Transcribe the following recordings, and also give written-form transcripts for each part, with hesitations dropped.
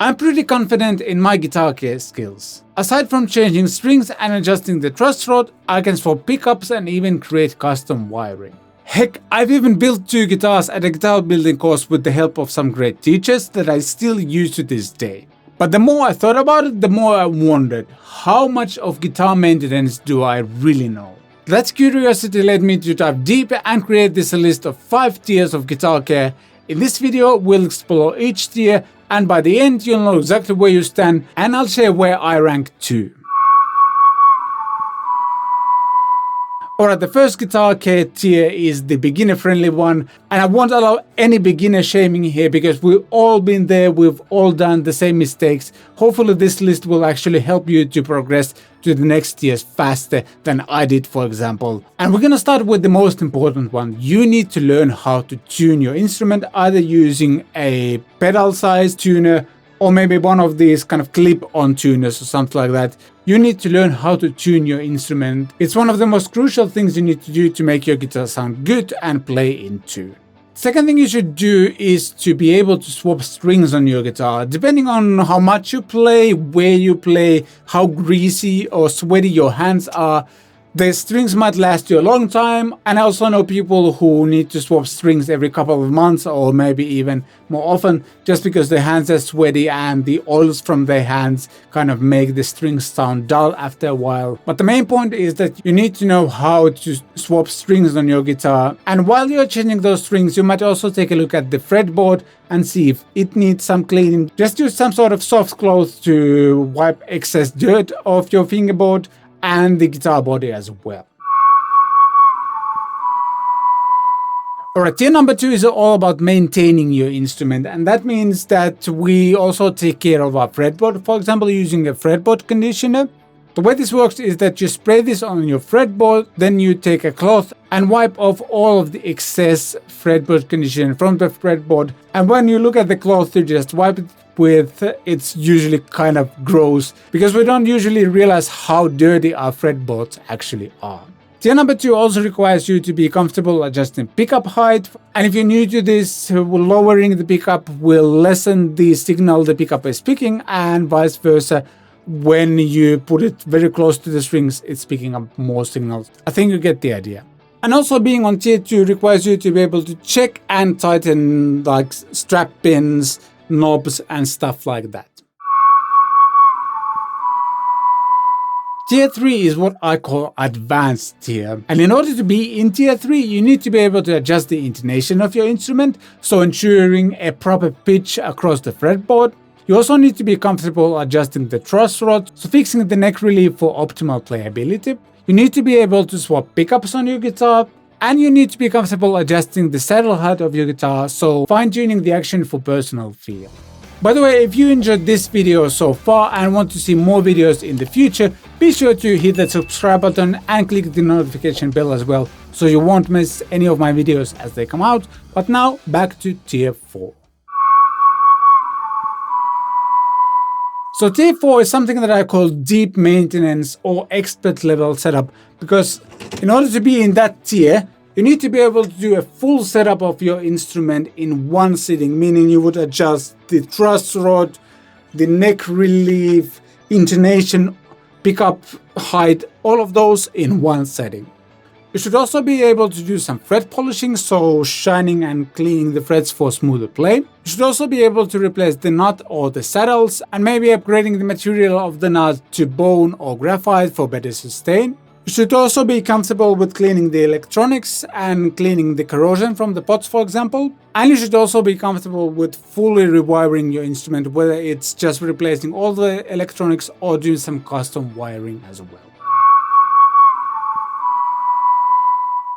I'm pretty confident in my guitar care skills. Aside from changing strings and adjusting the truss rod, I can swap pickups and even create custom wiring. Heck, I've even built 2 guitars at a guitar building course with the help of some great teachers that I still use to this day. But the more I thought about it, the more I wondered, how much of guitar maintenance do I really know? That curiosity led me to dive deep and create this list of 5 tiers of guitar care. In this video, we'll explore each tier, and by the end you'll know exactly where you stand, and I'll share where I rank too. Alright, the first guitar care tier is the beginner friendly one, and I won't allow any beginner shaming here because we've all been there, we've all done the same mistakes. Hopefully this list will actually help you to progress to the next tiers faster than I did, for example. And we're gonna start with the most important one. You need to learn how to tune your instrument, either using a pedal size tuner or maybe one of these kind of clip-on tuners or something like that. You need to learn how to tune your instrument. It's one of the most crucial things you need to do to make your guitar sound good and play in tune. Second thing you should do is to be able to swap strings on your guitar. Depending on how much you play, where you play, how greasy or sweaty your hands are, the strings might last you a long time. And I also know people who need to swap strings every couple of months or maybe even more often, just because their hands are sweaty and the oils from their hands kind of make the strings sound dull after a while. But the main point is that you need to know how to swap strings on your guitar. And while you're changing those strings, you might also take a look at the fretboard and see if it needs some cleaning. Just use some sort of soft cloth to wipe excess dirt off your fingerboard and the guitar body as well. Alright, tier number 2 is all about maintaining your instrument, and that means that we also take care of our fretboard, for example using a fretboard conditioner. The way this works is that you spray this on your fretboard, then you take a cloth and wipe off all of the excess fretboard conditioner from the fretboard, and when you look at the cloth you just wipe it with, it's usually kind of gross because we don't usually realize how dirty our fretboards actually are. Tier number 2 also requires you to be comfortable adjusting pickup height, and if you're new to this, lowering the pickup will lessen the signal the pickup is picking, and vice versa. When you put it very close to the strings, it's picking up more signals. I think you get the idea. And also being on tier 2 requires you to be able to check and tighten like strap pins, knobs and stuff like that. Tier 3 is what I call advanced tier, and in order to be in tier 3 you need to be able to adjust the intonation of your instrument, so ensuring a proper pitch across the fretboard. You also need to be comfortable adjusting the truss rod, so fixing the neck relief for optimal playability. You need to be able to swap pickups on your guitar, and you need to be comfortable adjusting the saddle height of your guitar, so fine-tuning the action for personal feel. By the way, if you enjoyed this video so far and want to see more videos in the future, be sure to hit that subscribe button and click the notification bell as well, so you won't miss any of my videos as they come out. But now back to tier 4. So tier 4 is something that I call deep maintenance or expert level setup, because in order to be in that tier, you need to be able to do a full setup of your instrument in one sitting, meaning you would adjust the truss rod, the neck relief, intonation, pickup height, all of those in one setting. You should also be able to do some fret polishing, so shining and cleaning the frets for smoother play. You should also be able to replace the nut or the saddles, and maybe upgrading the material of the nut to bone or graphite for better sustain. You should also be comfortable with cleaning the electronics and cleaning the corrosion from the pots, for example. And you should also be comfortable with fully rewiring your instrument, whether it's just replacing all the electronics or doing some custom wiring as well.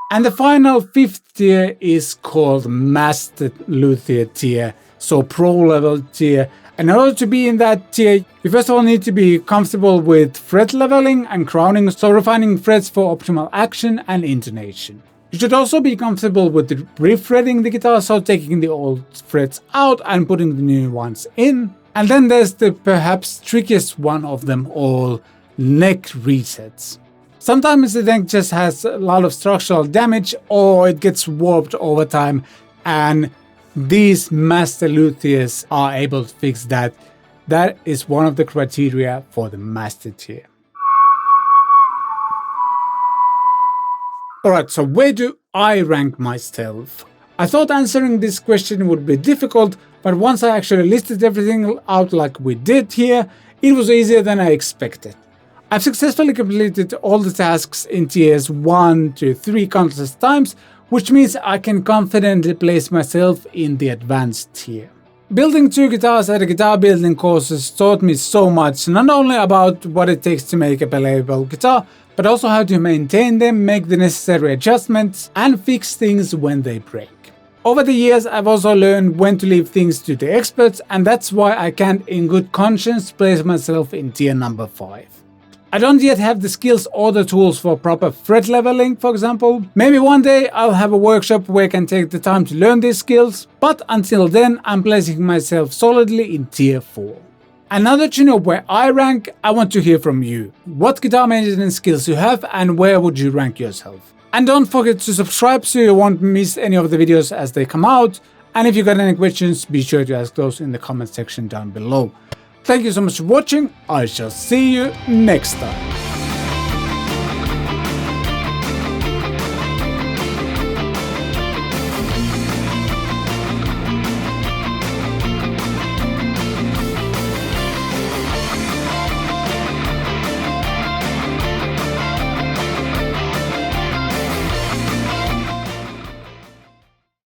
And the final 5th tier is called Master Luthier tier, so pro level tier. And in order to be in that tier, you first of all need to be comfortable with fret leveling and crowning, so refining frets for optimal action and intonation. You should also be comfortable with refretting the guitar, so taking the old frets out and putting the new ones in. And then there's the perhaps trickiest one of them all, neck resets. Sometimes the neck just has a lot of structural damage or it gets warped over time, and these master luthiers are able to fix that. That is one of the criteria for the master tier. Alright, so where do I rank myself? I thought answering this question would be difficult, but once I actually listed everything out like we did here, it was easier than I expected. I've successfully completed all the tasks in tiers 1 to 3 countless times, which means I can confidently place myself in the advanced tier. Building 2 guitars at a guitar building courses taught me so much, not only about what it takes to make a playable guitar, but also how to maintain them, make the necessary adjustments, and fix things when they break. Over the years, I've also learned when to leave things to the experts, and that's why I can't in good conscience place myself in tier number 5. I don't yet have the skills or the tools for proper fret leveling, for example. Maybe one day I'll have a workshop where I can take the time to learn these skills, but until then I'm placing myself solidly in tier 4. And now that you know where I rank, I want to hear from you. What guitar maintenance skills you have and where would you rank yourself? And don't forget to subscribe so you won't miss any of the videos as they come out. And if you got any questions, be sure to ask those in the comment section down below. Thank you so much for watching. I shall see you next time.